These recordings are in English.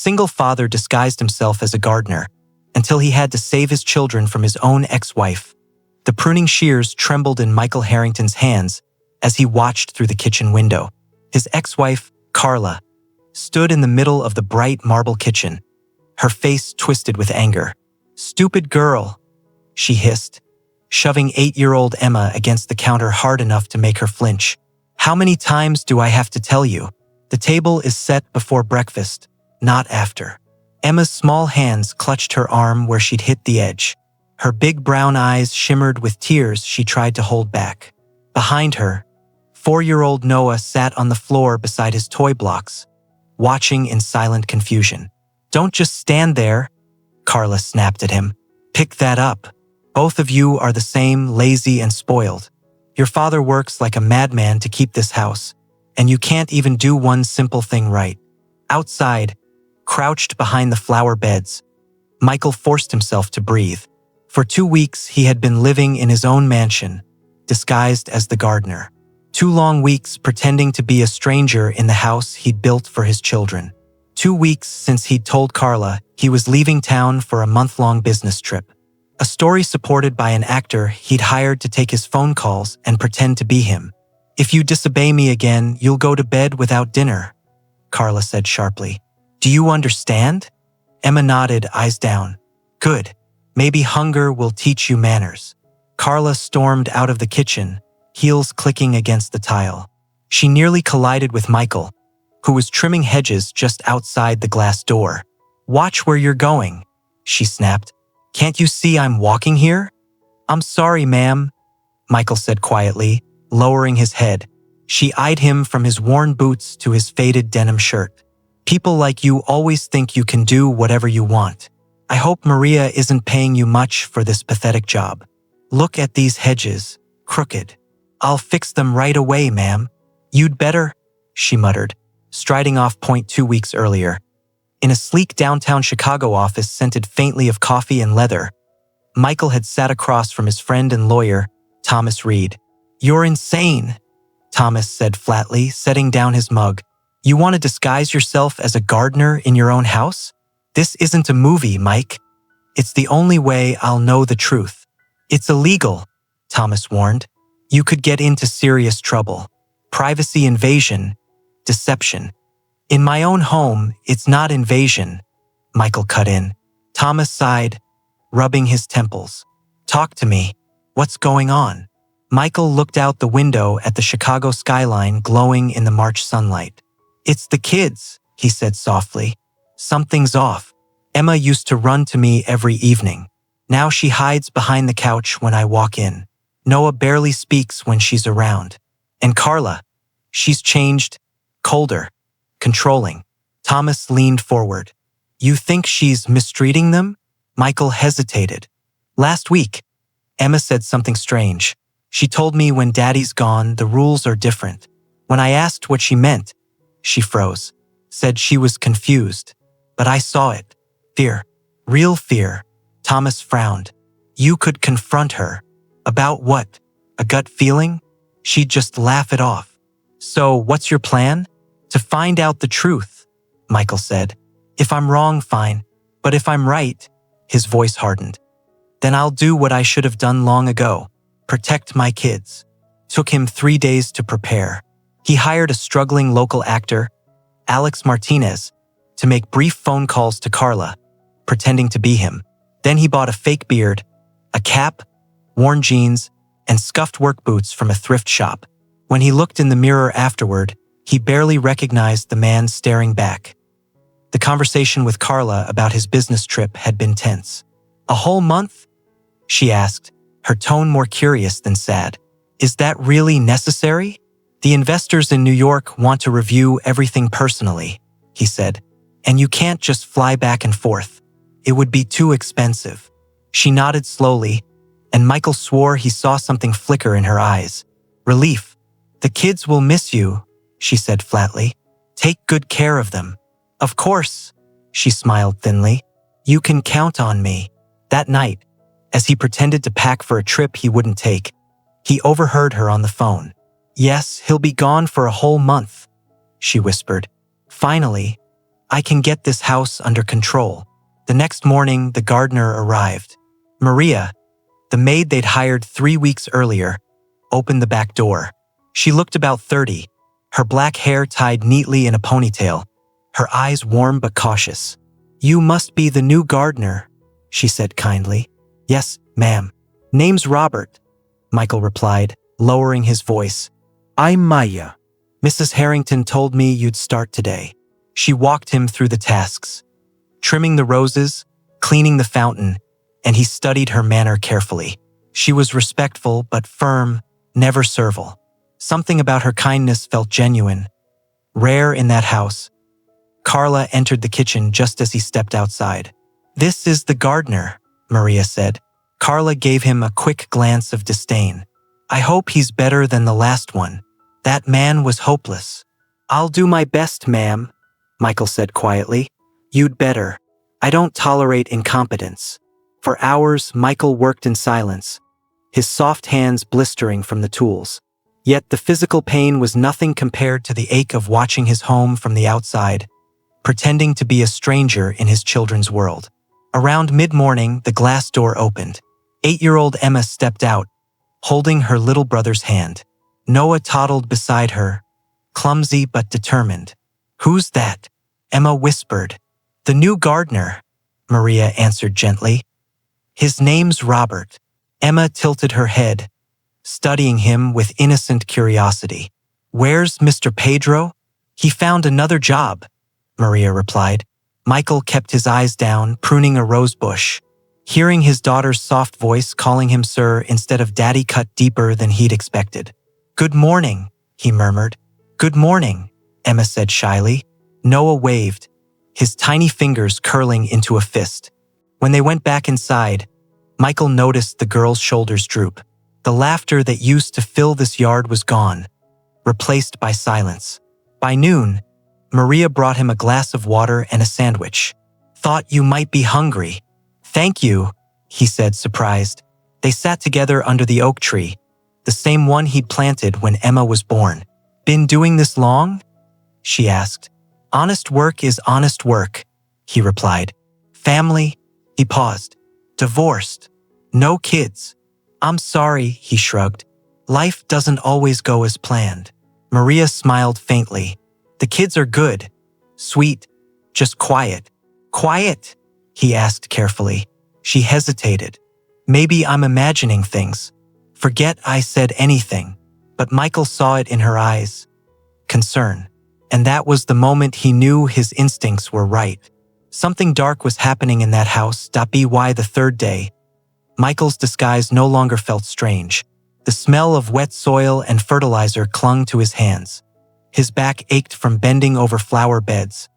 single father disguised himself as a gardener until he had to save his children from his own ex-wife. The pruning shears trembled in Michael Harrington's hands as he watched through the kitchen window. His ex-wife, Carla, stood in the middle of the bright marble kitchen, her face twisted with anger. "Stupid girl," she hissed, shoving 8-year-old Emma against the counter hard enough to make her flinch. "How many times do I have to tell you? The table is set before breakfast, not after." Emma's small hands clutched her arm where she'd hit the edge. Her big brown eyes shimmered with tears she tried to hold back. Behind her, 4-year-old Noah sat on the floor beside his toy blocks, watching in silent confusion. "Don't just stand there," Carla snapped at him. "Pick that up. Both of you are the same, lazy and spoiled. Your father works like a madman to keep this house, and you can't even do one simple thing right." Outside, crouched behind the flower beds, Michael forced himself to breathe. For 2 weeks, he had been living in his own mansion, disguised as the gardener. 2 long weeks pretending to be a stranger in the house he'd built for his children. 2 weeks since he'd told Carla he was leaving town for a month-long business trip. A story supported by an actor he'd hired to take his phone calls and pretend to be him. "If you disobey me again, you'll go to bed without dinner," Carla said sharply. "Do you understand?" Emma nodded, eyes down. "Good. Maybe hunger will teach you manners." Carla stormed out of the kitchen, heels clicking against the tile. She nearly collided with Michael, who was trimming hedges just outside the glass door. "Watch where you're going," she snapped. "Can't you see I'm walking here?" "I'm sorry, ma'am," Michael said quietly, lowering his head. She eyed him from his worn boots to his faded denim shirt. "People like you always think you can do whatever you want. I hope Maria isn't paying you much for this pathetic job. Look at these hedges, crooked. I'll fix them right away, ma'am." "You'd better," she muttered, striding off point 2 weeks earlier. In a sleek downtown Chicago office scented faintly of coffee and leather, Michael had sat across from his friend and lawyer, Thomas Reed. "You're insane," Thomas said flatly, setting down his mug. "You want to disguise yourself as a gardener in your own house? This isn't a movie, Mike. It's the only way I'll know the truth." "It's illegal," Thomas warned. "You could get into serious trouble. Privacy invasion, deception." "In my own home, it's not invasion," Michael cut in. Thomas sighed, rubbing his temples. "Talk to me. What's going on?" Michael looked out the window at the Chicago skyline glowing in the March sunlight. "It's the kids," he said softly. "Something's off. Emma used to run to me every evening. Now she hides behind the couch when I walk in. Noah barely speaks when she's around. And Carla, she's changed, colder, controlling." Thomas leaned forward. "You think she's mistreating them?" Michael hesitated. "Last week, Emma said something strange. She told me when Daddy's gone, the rules are different. When I asked what she meant, she froze, said she was confused. But I saw it. Fear. Real fear." Thomas frowned. "You could confront her. About what? A gut feeling?" She'd just laugh it off. "So what's your plan?" "To find out the truth," Michael said. "If I'm wrong, fine. But if I'm right," his voice hardened, "then I'll do what I should have done long ago. Protect my kids." Took him 3 days to prepare. He hired a struggling local actor, Alex Martinez, to make brief phone calls to Carla, pretending to be him. Then he bought a fake beard, a cap, worn jeans, and scuffed work boots from a thrift shop. When he looked in the mirror afterward, he barely recognized the man staring back. The conversation with Carla about his business trip had been tense. "A whole month?" she asked, her tone more curious than sad. "Is that really necessary?" "The investors in New York want to review everything personally," he said. "And you can't just fly back and forth. It would be too expensive." She nodded slowly, and Michael swore he saw something flicker in her eyes. Relief. "The kids will miss you," she said flatly. "Take good care of them." "Of course," she smiled thinly. "You can count on me." That night, as he pretended to pack for a trip he wouldn't take, he overheard her on the phone. "Yes, he'll be gone for a whole month," she whispered. "Finally, I can get this house under control. The next morning, the gardener arrived. Maria, the maid they'd hired 3 weeks earlier, opened the back door. She looked about 30, her black hair tied neatly in a ponytail, her eyes warm but cautious. "You must be the new gardener," she said kindly. "Yes, ma'am. Name's Robert," Michael replied, lowering his voice. "I'm Maya. Mrs. Harrington told me you'd start today." She walked him through the tasks, trimming the roses, cleaning the fountain, and he studied her manner carefully. She was respectful but firm, never servile. Something about her kindness felt genuine, rare in that house. Carla entered the kitchen just as he stepped outside. "This is the gardener," Maria said. Carla gave him a quick glance of disdain. "I hope he's better than the last one. That man was hopeless." "I'll do my best, ma'am," Michael said quietly. "You'd better. I don't tolerate incompetence." For hours, Michael worked in silence, his soft hands blistering from the tools. Yet the physical pain was nothing compared to the ache of watching his home from the outside, pretending to be a stranger in his children's world. Around mid-morning, the glass door opened. 8-year-old Emma stepped out, holding her little brother's hand. Noah toddled beside her, clumsy but determined. "Who's that?" Emma whispered. "The new gardener," Maria answered gently. "His name's Robert." Emma tilted her head, studying him with innocent curiosity. "Where's Mr. Pedro?" "He found another job," Maria replied. Michael kept his eyes down, pruning a rose bush. Hearing his daughter's soft voice calling him sir instead of daddy cut deeper than he'd expected. "Good morning," he murmured. "Good morning," Emma said shyly. Noah waved, his tiny fingers curling into a fist. When they went back inside, Michael noticed the girl's shoulders droop. The laughter that used to fill this yard was gone, replaced by silence. By noon, Maria brought him a glass of water and a sandwich. "Thought you might be hungry." "Thank you," he said, surprised. They sat together under the oak tree, the same one he'd planted when Emma was born. "Been doing this long?" she asked. "Honest work is honest work," he replied. "Family?" He paused. "Divorced. No kids." "I'm sorry," he shrugged. "Life doesn't always go as planned." Maria smiled faintly. "The kids are good. Sweet. Just quiet." "Quiet?" he asked carefully. She hesitated. "Maybe I'm imagining things." "Forget I said anything." But Michael saw it in her eyes. Concern. And that was the moment he knew his instincts were right. Something dark was happening in that house. By the third day, Michael's disguise no longer felt strange. The smell of wet soil and fertilizer clung to his hands. His back ached from bending over flower beds,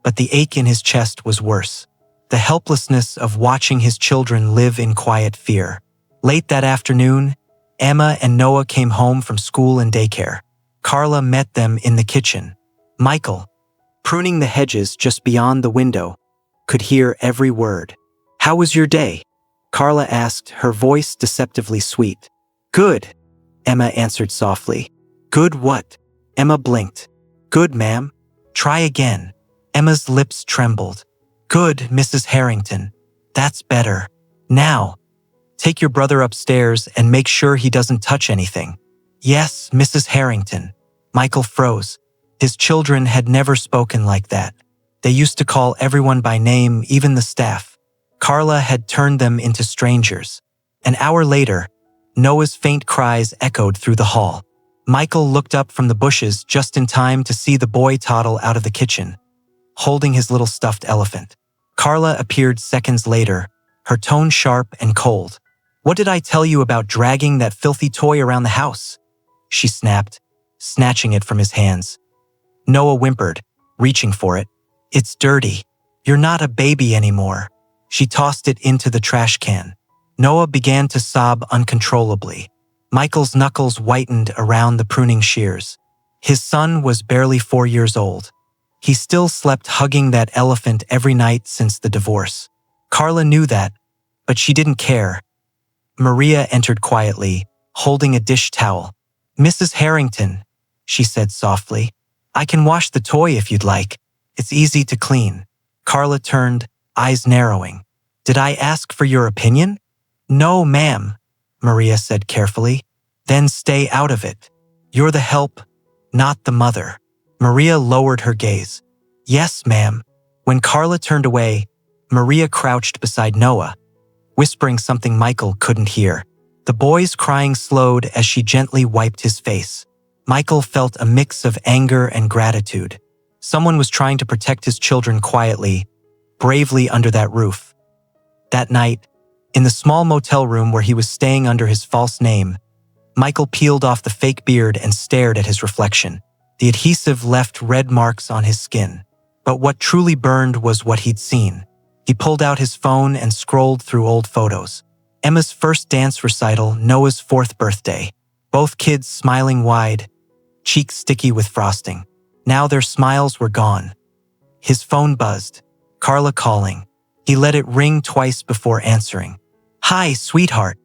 but the ache in his chest was worse. The helplessness of watching his children live in quiet fear. Late that afternoon, Emma and Noah came home from school and daycare. Carla met them in the kitchen. Michael, pruning the hedges just beyond the window, could hear every word. "How was your day?" Carla asked, her voice deceptively sweet. "Good," Emma answered softly. "Good what?" Emma blinked. "Good, ma'am." "Try again." Emma's lips trembled. "Good, Mrs. Harrington. That's better. Now, take your brother upstairs and make sure he doesn't touch anything." "Yes, Mrs. Harrington." Michael froze. His children had never spoken like that. They used to call everyone by name, even the staff. Carla had turned them into strangers. An hour later, Noah's faint cries echoed through the hall. Michael looked up from the bushes just in time to see the boy toddle out of the kitchen, holding his little stuffed elephant. Carla appeared seconds later, her tone sharp and cold. "What did I tell you about dragging that filthy toy around the house?" she snapped, snatching it from his hands. Noah whimpered, reaching for it. "It's dirty. You're not a baby anymore." She tossed it into the trash can. Noah began to sob uncontrollably. Michael's knuckles whitened around the pruning shears. His son was barely 4 years old. He still slept hugging that elephant every night since the divorce. Carla knew that, but she didn't care. Maria entered quietly, holding a dish towel. "Mrs. Harrington," she said softly, "I can wash the toy if you'd like." It's easy to clean. Carla turned, eyes narrowing. Did I ask for your opinion? No, ma'am, Maria said carefully. Then stay out of it. You're the help, not the mother. Maria lowered her gaze. Yes, ma'am. When Carla turned away, Maria crouched beside Noah, whispering something Michael couldn't hear. The boy's crying slowed as she gently wiped his face. Michael felt a mix of anger and gratitude. Someone was trying to protect his children quietly, bravely under that roof. That night, in the small motel room where he was staying under his false name, Michael peeled off the fake beard and stared at his reflection. The adhesive left red marks on his skin. But what truly burned was what he'd seen. He pulled out his phone and scrolled through old photos. Emma's first dance recital, Noah's 4th birthday. Both kids smiling wide, cheeks sticky with frosting. Now their smiles were gone. His phone buzzed. Carla calling. He let it ring twice before answering. Hi, sweetheart,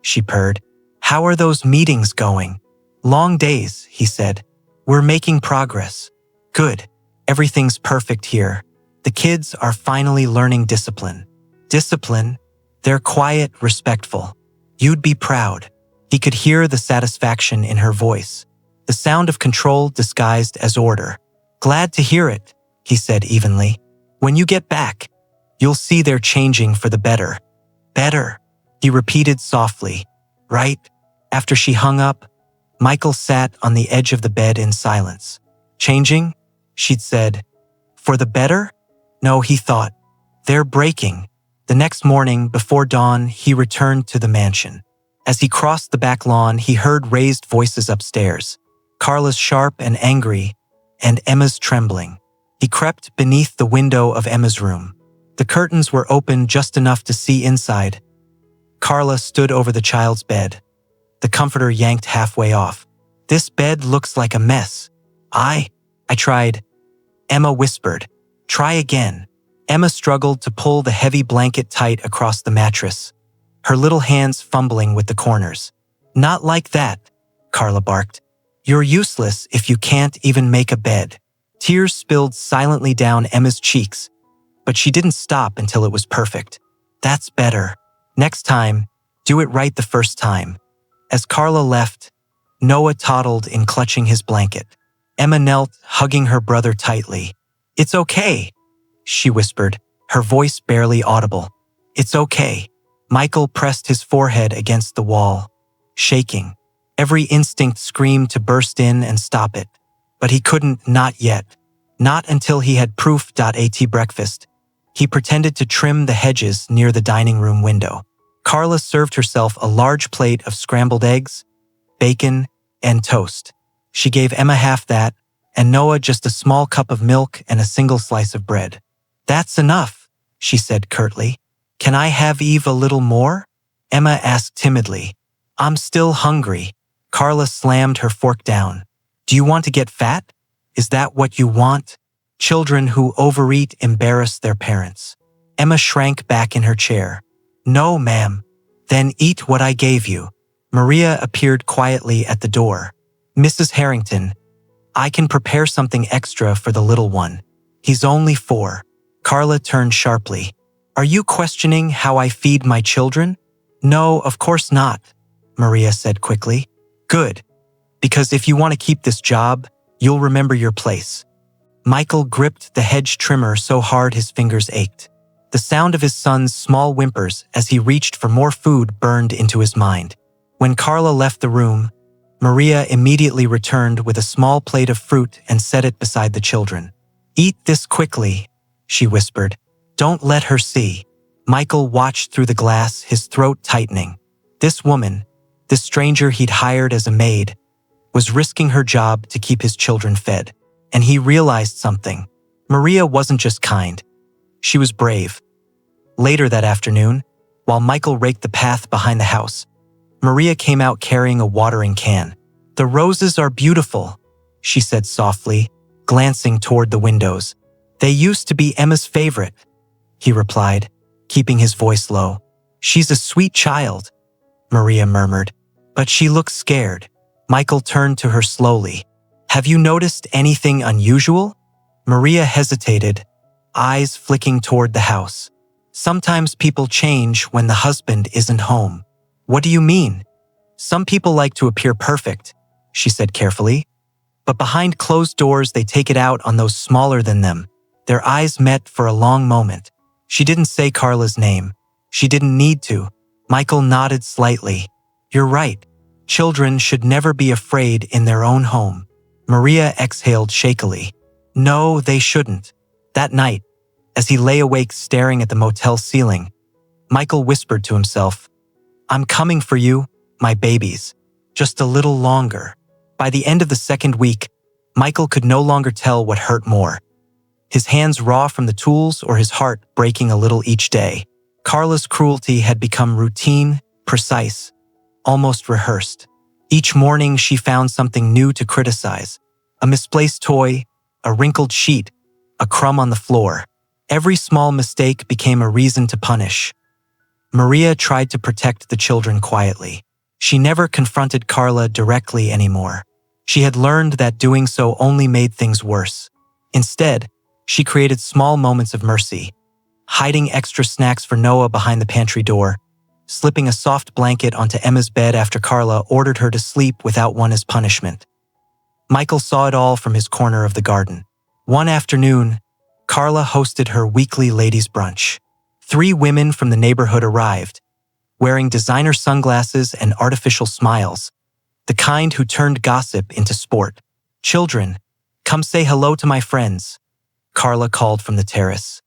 she purred. How are those meetings going? Long days, he said. We're making progress. Good. Everything's perfect here. The kids are finally learning discipline. Discipline? They're quiet, respectful. You'd be proud. He could hear the satisfaction in her voice, the sound of control disguised as order. Glad to hear it, he said evenly. When you get back, you'll see they're changing for the better. Better, he repeated softly. Right? After she hung up, Michael sat on the edge of the bed in silence. Changing? She'd said. For the better? No, he thought. They're breaking. The next morning, before dawn, he returned to the mansion. As he crossed the back lawn, he heard raised voices upstairs. Carla's sharp and angry, and Emma's trembling. He crept beneath the window of Emma's room. The curtains were open just enough to see inside. Carla stood over the child's bed, the comforter yanked halfway off. This bed looks like a mess. I tried. Emma whispered. Try again. Emma struggled to pull the heavy blanket tight across the mattress, her little hands fumbling with the corners. Not like that, Carla barked. You're useless if you can't even make a bed. Tears spilled silently down Emma's cheeks, but she didn't stop until it was perfect. That's better. Next time, do it right the first time. As Carla left, Noah toddled in clutching his blanket. Emma knelt, hugging her brother tightly. It's okay, she whispered, her voice barely audible. It's okay. Michael pressed his forehead against the wall, shaking. Every instinct screamed to burst in and stop it. But he couldn't, not yet. Not until he had proof.at breakfast. He pretended to trim the hedges near the dining room window. Carla served herself a large plate of scrambled eggs, bacon, and toast. She gave Emma half that, and Noah just a small cup of milk and a single slice of bread. That's enough, she said curtly. Can I have Eve a little more? Emma asked timidly. I'm still hungry. Carla slammed her fork down. Do you want to get fat? Is that what you want? Children who overeat embarrass their parents. Emma shrank back in her chair. No, ma'am. Then eat what I gave you. Maria appeared quietly at the door. Mrs. Harrington, I can prepare something extra for the little one. He's only 4. Carla turned sharply. Are you questioning how I feed my children? No, of course not, Maria said quickly. Good. Because if you want to keep this job, you'll remember your place. Michael gripped the hedge trimmer so hard his fingers ached. The sound of his son's small whimpers as he reached for more food burned into his mind. When Carla left the room, Maria immediately returned with a small plate of fruit and set it beside the children. Eat this quickly, she whispered. Don't let her see. Michael watched through the glass, his throat tightening. This woman, this stranger he'd hired as a maid, was risking her job to keep his children fed. And he realized something. Maria wasn't just kind. She was brave. Later that afternoon, while Michael raked the path behind the house, Maria came out carrying a watering can. The roses are beautiful, she said softly, glancing toward the windows. They used to be Emma's favorite, he replied, keeping his voice low. She's a sweet child, Maria murmured, but she looks scared. Michael turned to her slowly. Have you noticed anything unusual? Maria hesitated, eyes flicking toward the house. Sometimes people change when the husband isn't home. What do you mean? Some people like to appear perfect, she said carefully. But behind closed doors, they take it out on those smaller than them. Their eyes met for a long moment. She didn't say Carla's name. She didn't need to. Michael nodded slightly. You're right. Children should never be afraid in their own home. Maria exhaled shakily. No, they shouldn't. That night, as he lay awake staring at the motel ceiling, Michael whispered to himself, I'm coming for you, my babies. Just a little longer. By the end of the second week, Michael could no longer tell what hurt more. His hands raw from the tools or his heart breaking a little each day. Carla's cruelty had become routine, precise, almost rehearsed. Each morning she found something new to criticize. A misplaced toy, a wrinkled sheet, a crumb on the floor. Every small mistake became a reason to punish. Maria tried to protect the children quietly. She never confronted Carla directly anymore. She had learned that doing so only made things worse. Instead, she created small moments of mercy, hiding extra snacks for Noah behind the pantry door, slipping a soft blanket onto Emma's bed after Carla ordered her to sleep without one as punishment. Michael saw it all from his corner of the garden. One afternoon, Carla hosted her weekly ladies' brunch. 3 women from the neighborhood arrived, wearing designer sunglasses and artificial smiles, the kind who turned gossip into sport. Children, come say hello to my friends, Carla called from the terrace.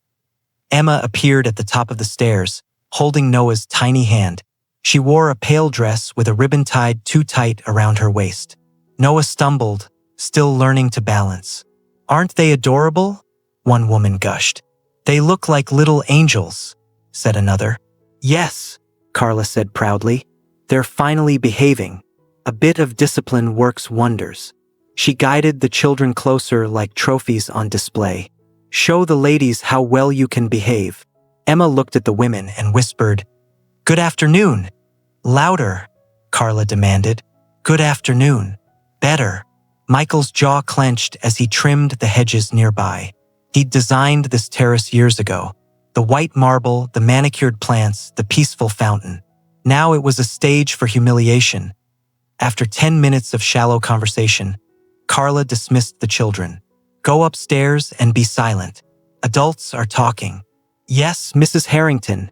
Emma appeared at the top of the stairs, holding Noah's tiny hand. She wore a pale dress with a ribbon tied too tight around her waist. Noah stumbled, still learning to balance. Aren't they adorable? One woman gushed. They look like little angels, said another. Yes, Carla said proudly. They're finally behaving. A bit of discipline works wonders. She guided the children closer like trophies on display. Show the ladies how well you can behave. Emma looked at the women and whispered, Good afternoon. Louder, Carla demanded. Good afternoon. Better. Michael's jaw clenched as he trimmed the hedges nearby. He'd designed this terrace years ago. The white marble, the manicured plants, the peaceful fountain. Now it was a stage for humiliation. After 10 minutes of shallow conversation, Carla dismissed the children. Go upstairs and be silent. Adults are talking. Yes, Mrs. Harrington,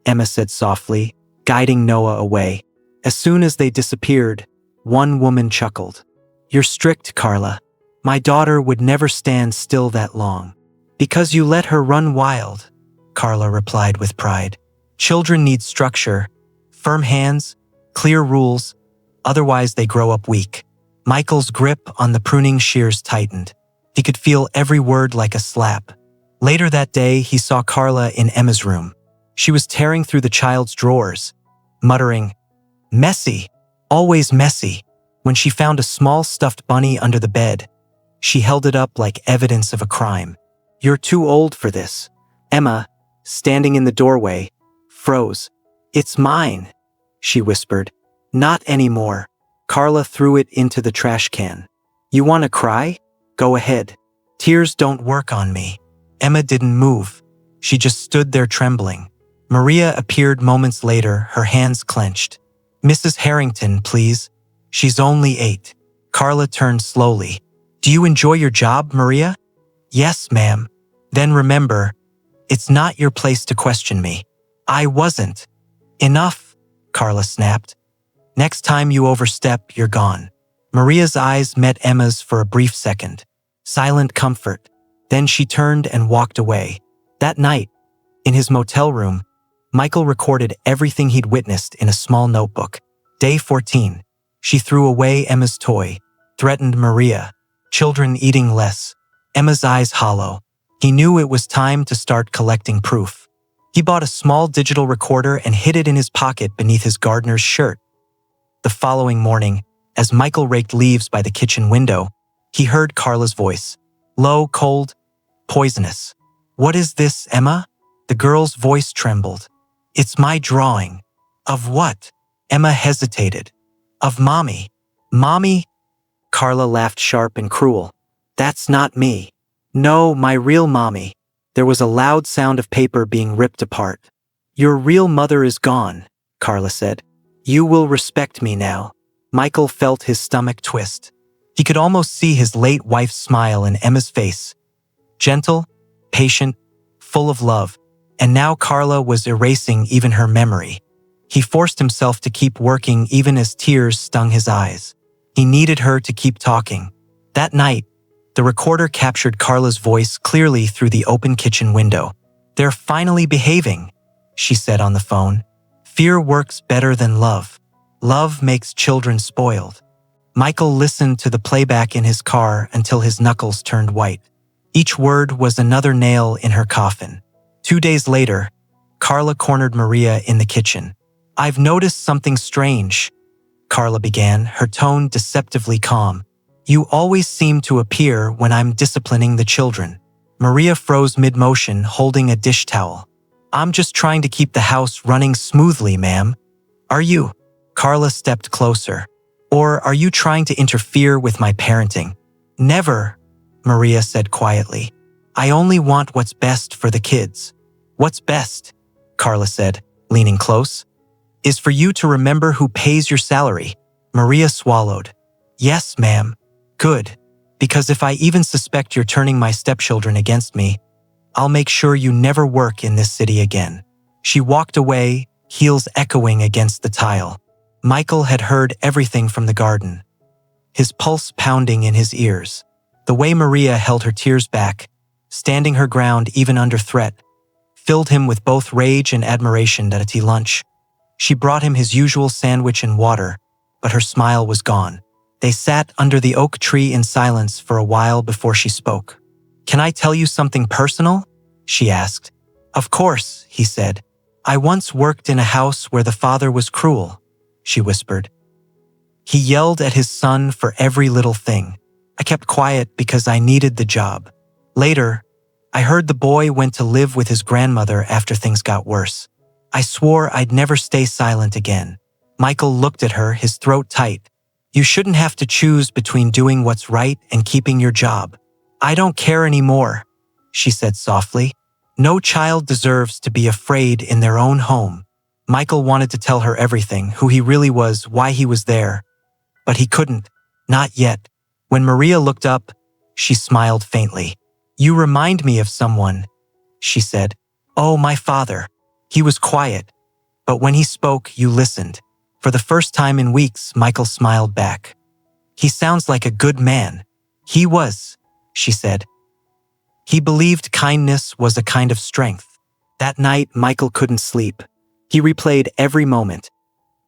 Emma said softly, guiding Noah away. As soon as they disappeared, one woman chuckled. You're strict, Carla. My daughter would never stand still that long. Because you let her run wild, Carla replied with pride. Children need structure, firm hands, clear rules, otherwise they grow up weak. Michael's grip on the pruning shears tightened. He could feel every word like a slap. Later that day, he saw Carla in Emma's room. She was tearing through the child's drawers, muttering, Messy, always messy. When she found a small stuffed bunny under the bed, she held it up like evidence of a crime. You're too old for this. Emma, standing in the doorway, froze. It's mine, she whispered. Not anymore. Carla threw it into the trash can. You want to cry? Go ahead. Tears don't work on me. Emma didn't move. She just stood there trembling. Maria appeared moments later, her hands clenched. Mrs. Harrington, please. She's only 8. Carla turned slowly. Do you enjoy your job, Maria? Yes, ma'am. Then remember, it's not your place to question me. I wasn't. Enough, Carla snapped. Next time you overstep, you're gone. Maria's eyes met Emma's for a brief second. Silent comfort. Then she turned and walked away. That night, in his motel room, Michael recorded everything he'd witnessed in a small notebook. Day 14. She threw away Emma's toy, threatened Maria, children eating less. Emma's eyes hollow. He knew it was time to start collecting proof. He bought a small digital recorder and hid it in his pocket beneath his gardener's shirt. The following morning, as Michael raked leaves by the kitchen window, he heard Carla's voice. Low, cold, poisonous. What is this, Emma? The girl's voice trembled. It's my drawing. Of what? Emma hesitated. Of Mommy. Mommy? Carla laughed sharp and cruel. That's not me. No, my real mommy. There was a loud sound of paper being ripped apart. Your real mother is gone, Carla said. You will respect me now. Michael felt his stomach twist. He could almost see his late wife's smile in Emma's face. Gentle, patient, full of love, and now Carla was erasing even her memory. He forced himself to keep working even as tears stung his eyes. He needed her to keep talking. That night, the recorder captured Carla's voice clearly through the open kitchen window. They're finally behaving, she said on the phone. Fear works better than love. Love makes children spoiled. Michael listened to the playback in his car until his knuckles turned white. Each word was another nail in her coffin. 2 days later, Carla cornered Maria in the kitchen. I've noticed something strange, Carla began, her tone deceptively calm. You always seem to appear when I'm disciplining the children. Maria froze mid-motion, holding a dish towel. I'm just trying to keep the house running smoothly, ma'am. Are you? Carla stepped closer. Or are you trying to interfere with my parenting? Never, Maria said quietly. I only want what's best for the kids. What's best, Carla said, leaning close, is for you to remember who pays your salary. Maria swallowed. Yes, ma'am. Good. Because if I even suspect you're turning my stepchildren against me, I'll make sure you never work in this city again. She walked away, heels echoing against the tile. Michael had heard everything from the garden, his pulse pounding in his ears. The way Maria held her tears back, standing her ground even under threat, filled him with both rage and admiration at a tea lunch. She brought him his usual sandwich and water, but her smile was gone. They sat under the oak tree in silence for a while before she spoke. Can I tell you something personal? She asked. Of course, he said. I once worked in a house where the father was cruel, she whispered. He yelled at his son for every little thing. I kept quiet because I needed the job. Later, I heard the boy went to live with his grandmother after things got worse. I swore I'd never stay silent again. Michael looked at her, his throat tight. You shouldn't have to choose between doing what's right and keeping your job. I don't care anymore, she said softly. No child deserves to be afraid in their own home. Michael wanted to tell her everything, who he really was, why he was there. But he couldn't. Not yet. When Maria looked up, she smiled faintly. You remind me of someone, she said. Oh, my father. He was quiet. But when he spoke, you listened. For the first time in weeks, Michael smiled back. He sounds like a good man. He was, she said. He believed kindness was a kind of strength. That night, Michael couldn't sleep. He replayed every moment.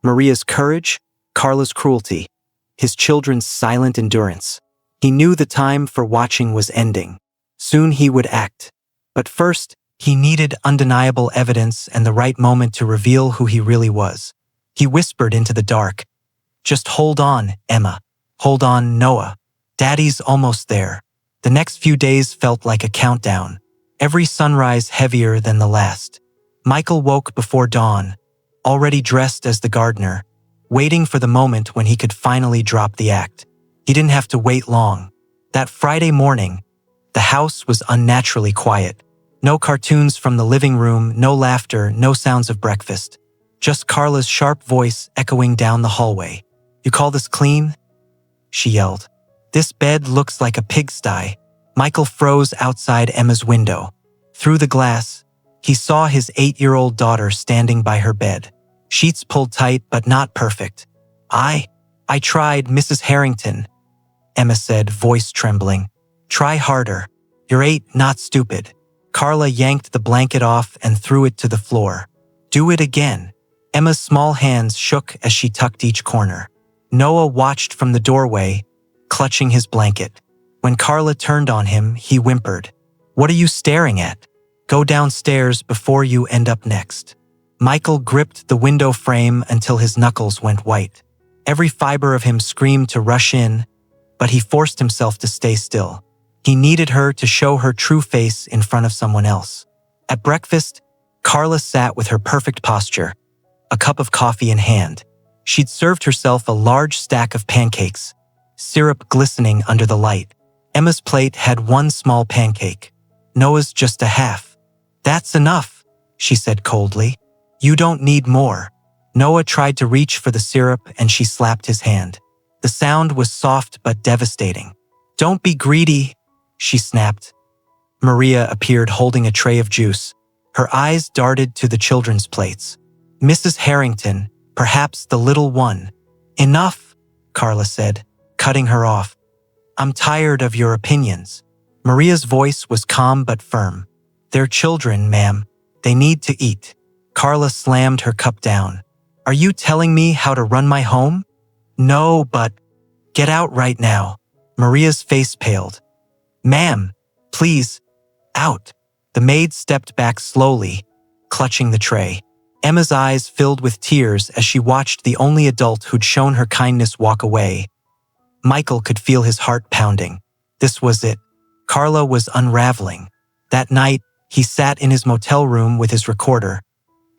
Maria's courage, Carla's cruelty, his children's silent endurance. He knew the time for watching was ending. Soon he would act. But first, he needed undeniable evidence and the right moment to reveal who he really was. He whispered into the dark. Just hold on, Emma. Hold on, Noah. Daddy's almost there. The next few days felt like a countdown, every sunrise heavier than the last. Michael woke before dawn, already dressed as the gardener, waiting for the moment when he could finally drop the act. He didn't have to wait long. That Friday morning, the house was unnaturally quiet. No cartoons from the living room, no laughter, no sounds of breakfast. Just Carla's sharp voice echoing down the hallway. You call this clean? She yelled. This bed looks like a pigsty. Michael froze outside Emma's window. Through the glass, he saw his 8-year-old daughter standing by her bed. Sheets pulled tight but not perfect. I tried, Mrs. Harrington, Emma said, voice trembling. Try harder. You're 8, not stupid. Carla yanked the blanket off and threw it to the floor. Do it again. Emma's small hands shook as she tucked each corner. Noah watched from the doorway, clutching his blanket. When Carla turned on him, he whimpered. What are you staring at? Go downstairs before you end up next. Michael gripped the window frame until his knuckles went white. Every fiber of him screamed to rush in, but he forced himself to stay still. He needed her to show her true face in front of someone else. At breakfast, Carla sat with her perfect posture, a cup of coffee in hand. She'd served herself a large stack of pancakes, syrup glistening under the light. Emma's plate had one small pancake. Noah's just a half. That's enough, she said coldly. You don't need more. Noah tried to reach for the syrup and she slapped his hand. The sound was soft but devastating. Don't be greedy, she snapped. Maria appeared holding a tray of juice. Her eyes darted to the children's plates. Mrs. Harrington, perhaps the little one. Enough, Carla said, cutting her off. I'm tired of your opinions. Maria's voice was calm but firm. They're children, ma'am. They need to eat. Carla slammed her cup down. Are you telling me how to run my home? No, but get out right now. Maria's face paled. Ma'am, please, out. The maid stepped back slowly, clutching the tray. Emma's eyes filled with tears as she watched the only adult who'd shown her kindness walk away. Michael could feel his heart pounding. This was it. Carla was unraveling. That night, he sat in his motel room with his recorder,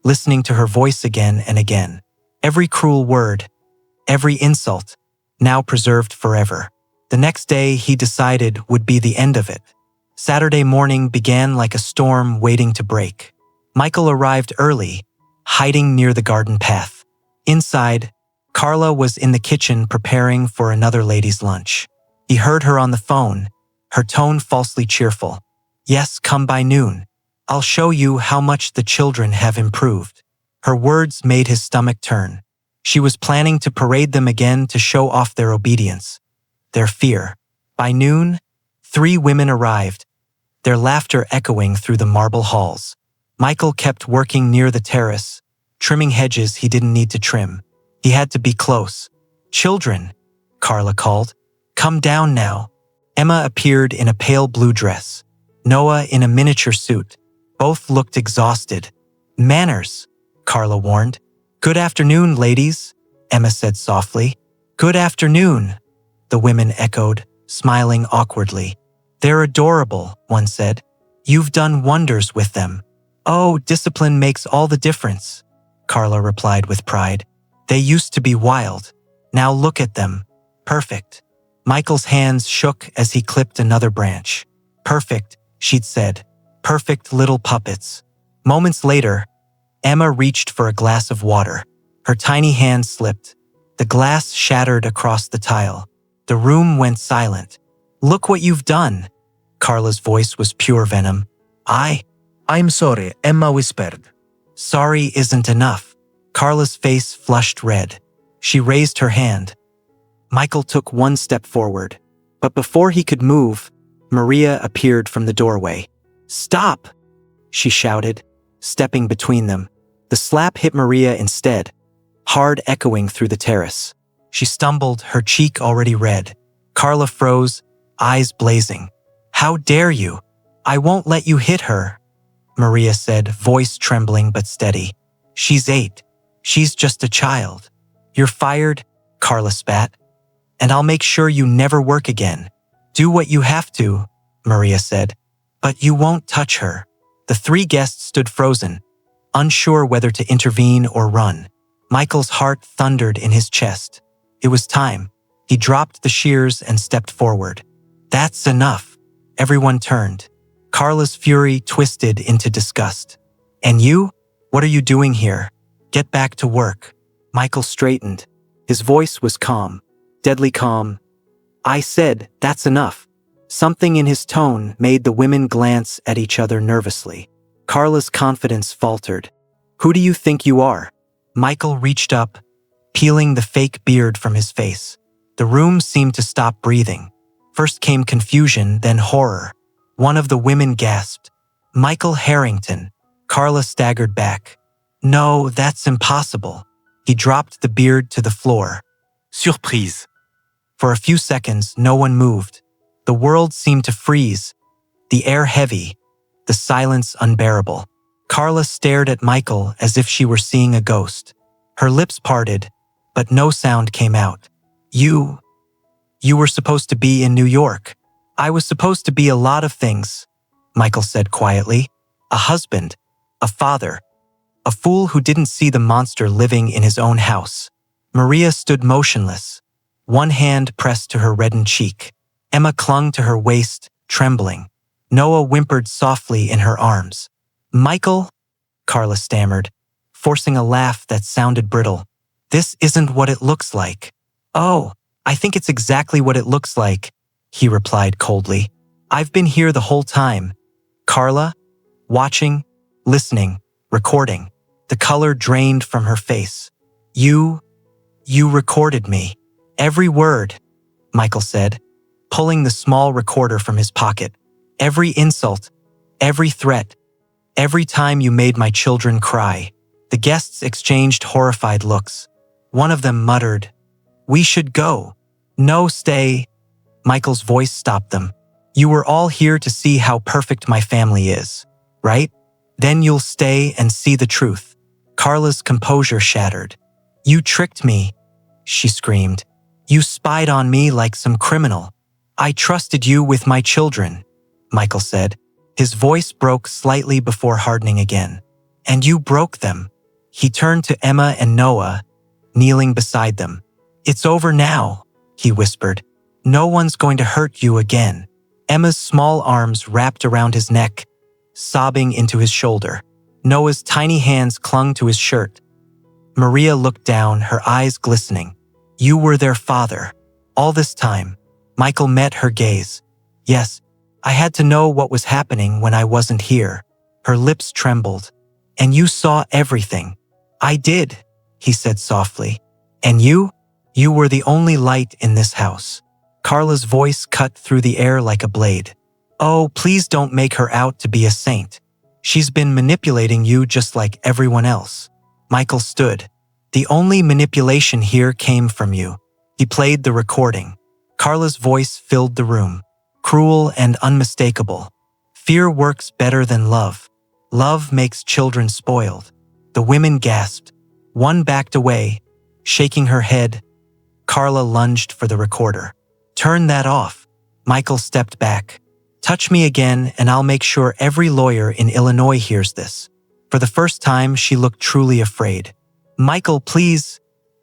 listening to her voice again and again. Every cruel word, every insult, now preserved forever. The next day, he decided, would be the end of it. Saturday morning began like a storm waiting to break. Michael arrived early, hiding near the garden path. Inside, Carla was in the kitchen preparing for another lady's lunch. He heard her on the phone, her tone falsely cheerful. Yes, come by noon. I'll show you how much the children have improved. Her words made his stomach turn. She was planning to parade them again to show off their obedience, their fear. By noon, 3 women arrived, their laughter echoing through the marble halls. Michael kept working near the terrace, trimming hedges he didn't need to trim. He had to be close. Children, Carla called. Come down now. Emma appeared in a pale blue dress. Noah in a miniature suit. Both looked exhausted. Manners, Carla warned. Good afternoon, ladies, Emma said softly. Good afternoon, the women echoed, smiling awkwardly. They're adorable, one said. You've done wonders with them. Oh, discipline makes all the difference, Carla replied with pride. They used to be wild. Now look at them. Perfect. Michael's hands shook as he clipped another branch. Perfect, she'd said. Perfect little puppets. Moments later, Emma reached for a glass of water. Her tiny hand slipped. The glass shattered across the tile. The room went silent. Look what you've done. Carla's voice was pure venom. I'm sorry, Emma whispered. Sorry isn't enough. Carla's face flushed red. She raised her hand. Michael took one step forward. But before he could move, Maria appeared from the doorway. Stop, she shouted, stepping between them. The slap hit Maria instead, hard echoing through the terrace. She stumbled, her cheek already red. Carla froze, eyes blazing. How dare you? I won't let you hit her, Maria said, voice trembling but steady. She's 8. She's just a child. You're fired, Carla spat. And I'll make sure you never work again. Do what you have to, Maria said. But you won't touch her. The 3 guests stood frozen, unsure whether to intervene or run. Michael's heart thundered in his chest. It was time. He dropped the shears and stepped forward. That's enough. Everyone turned. Carla's fury twisted into disgust. And you? What are you doing here? Get back to work. Michael straightened. His voice was calm, deadly calm. I said, that's enough. Something in his tone made the women glance at each other nervously. Carla's confidence faltered. Who do you think you are? Michael reached up, peeling the fake beard from his face. The room seemed to stop breathing. First came confusion, then horror. One of the women gasped. Michael Harrington. Carla staggered back. No, that's impossible. He dropped the beard to the floor. Surprise. For a few seconds, no one moved. The world seemed to freeze, the air heavy, the silence unbearable. Carla stared at Michael as if she were seeing a ghost. Her lips parted, but no sound came out. You were supposed to be in New York. I was supposed to be a lot of things, Michael said quietly. A husband, a father, a fool who didn't see the monster living in his own house. Maria stood motionless, one hand pressed to her reddened cheek. Emma clung to her waist, trembling. Noah whimpered softly in her arms. Michael, Carla stammered, forcing a laugh that sounded brittle. This isn't what it looks like. Oh, I think it's exactly what it looks like, he replied coldly. I've been here the whole time. Carla, watching, listening, recording. The color drained from her face. You recorded me. Every word, Michael said, pulling the small recorder from his pocket. Every insult, every threat, every time you made my children cry. The guests exchanged horrified looks. One of them muttered, "We should go." "No, stay." Michael's voice stopped them. "You were all here to see how perfect my family is, right? Then you'll stay and see the truth." Carla's composure shattered. "You tricked me," she screamed. "You spied on me like some criminal." "I trusted you with my children," Michael said. His voice broke slightly before hardening again. "And you broke them." He turned to Emma and Noah, kneeling beside them. "It's over now," he whispered. "No one's going to hurt you again." Emma's small arms wrapped around his neck, sobbing into his shoulder. Noah's tiny hands clung to his shirt. Maria looked down, her eyes glistening. "You were their father. All this time." Michael met her gaze. "Yes, I had to know what was happening when I wasn't here." Her lips trembled. "And you saw everything." "I did," he said softly. "And you? You were the only light in this house." Carla's voice cut through the air like a blade. "Oh, please don't make her out to be a saint. She's been manipulating you just like everyone else." Michael stood. "The only manipulation here came from you." He played the recording. Carla's voice filled the room, cruel and unmistakable. "Fear works better than love. Love makes children spoiled." The women gasped. One backed away, shaking her head. Carla lunged for the recorder. "Turn that off." Michael stepped back. "Touch me again and I'll make sure every lawyer in Illinois hears this." For the first time, she looked truly afraid. "Michael, please,"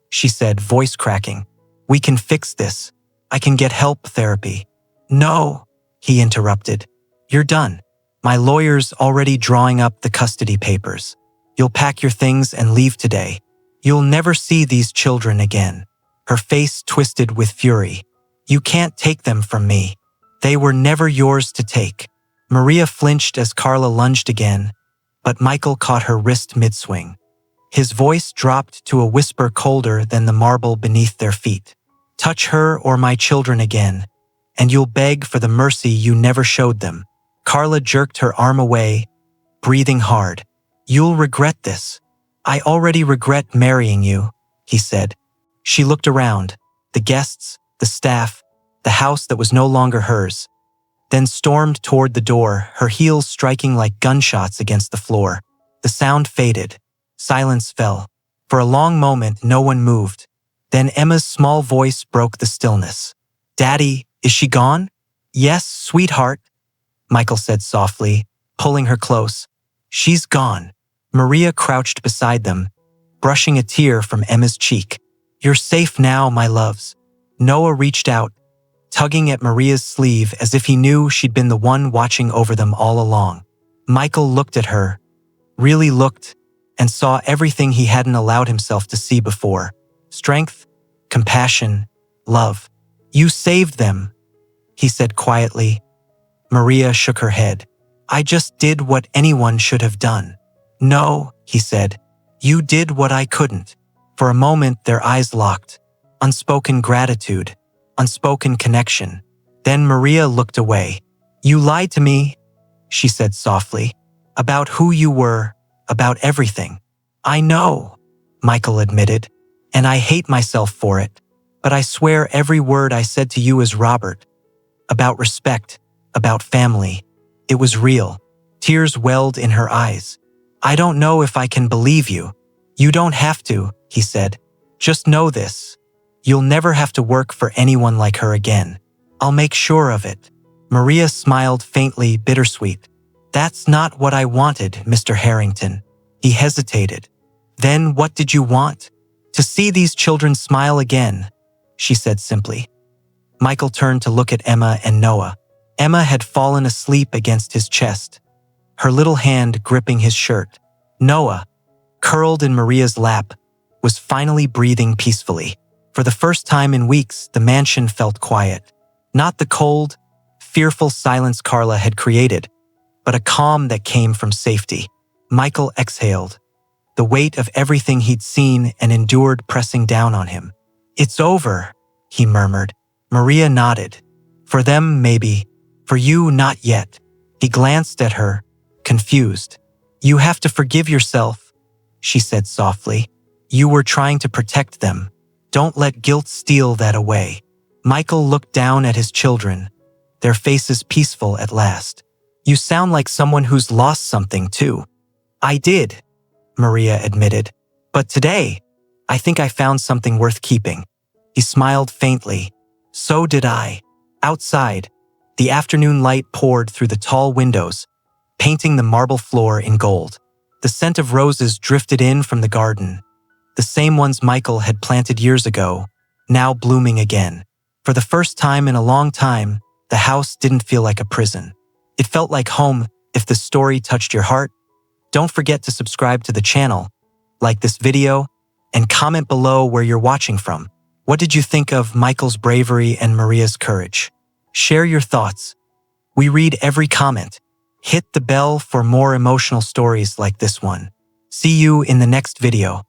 she said, voice cracking. "We can fix this. I can get help, therapy." "No," he interrupted. "You're done. My lawyer's already drawing up the custody papers. You'll pack your things and leave today. You'll never see these children again." Her face twisted with fury. "You can't take them from me. They were never yours to take." Maria flinched as Carla lunged again, but Michael caught her wrist mid-swing. His voice dropped to a whisper colder than the marble beneath their feet. "Touch her or my children again, and you'll beg for the mercy you never showed them." Carla jerked her arm away, breathing hard. "You'll regret this." "I already regret marrying you," he said. She looked around, the guests, the staff, the house that was no longer hers, then stormed toward the door, her heels striking like gunshots against the floor. The sound faded. Silence fell. For a long moment, no one moved. Then Emma's small voice broke the stillness. "Daddy, is she gone?" "Yes, sweetheart," Michael said softly, pulling her close. "She's gone." Maria crouched beside them, brushing a tear from Emma's cheek. "You're safe now, my loves." Noah reached out, tugging at Maria's sleeve as if he knew she'd been the one watching over them all along. Michael looked at her, really looked, and saw everything he hadn't allowed himself to see before. Strength, compassion, love. "You saved them," he said quietly. Maria shook her head. "I just did what anyone should have done." "No," he said. "You did what I couldn't." For a moment, their eyes locked. Unspoken gratitude, unspoken connection. Then Maria looked away. "You lied to me," she said softly, "about who you were, about everything." "I know," Michael admitted, "and I hate myself for it. But I swear every word I said to you as Robert, about respect, about family, it was real." Tears welled in her eyes. "I don't know if I can believe you." "You don't have to," he said. "Just know this. You'll never have to work for anyone like her again. I'll make sure of it." Maria smiled faintly, bittersweet. "That's not what I wanted, Mr. Harrington." He hesitated. "Then what did you want?" "To see these children smile again," she said simply. Michael turned to look at Emma and Noah. Emma had fallen asleep against his chest, her little hand gripping his shirt. Noah, curled in Maria's lap, was finally breathing peacefully. For the first time in weeks, the mansion felt quiet. Not the cold, fearful silence Carla had created, but a calm that came from safety. Michael exhaled, the weight of everything he'd seen and endured pressing down on him. "It's over," he murmured. Maria nodded. "For them, maybe. For you, not yet." He glanced at her, confused. "You have to forgive yourself," she said softly. "You were trying to protect them. Don't let guilt steal that away." Michael looked down at his children, their faces peaceful at last. "You sound like someone who's lost something, too." "I did," Maria admitted. "But today, I think I found something worth keeping." He smiled faintly. "So did I." Outside, the afternoon light poured through the tall windows, painting the marble floor in gold. The scent of roses drifted in from the garden, the same ones Michael had planted years ago, now blooming again. For the first time in a long time, the house didn't feel like a prison. It felt like home. If the story touched your heart, don't forget to subscribe to the channel, like this video, and comment below where you're watching from. What did you think of Michael's bravery and Maria's courage? Share your thoughts. We read every comment. Hit the bell for more emotional stories like this one. See you in the next video.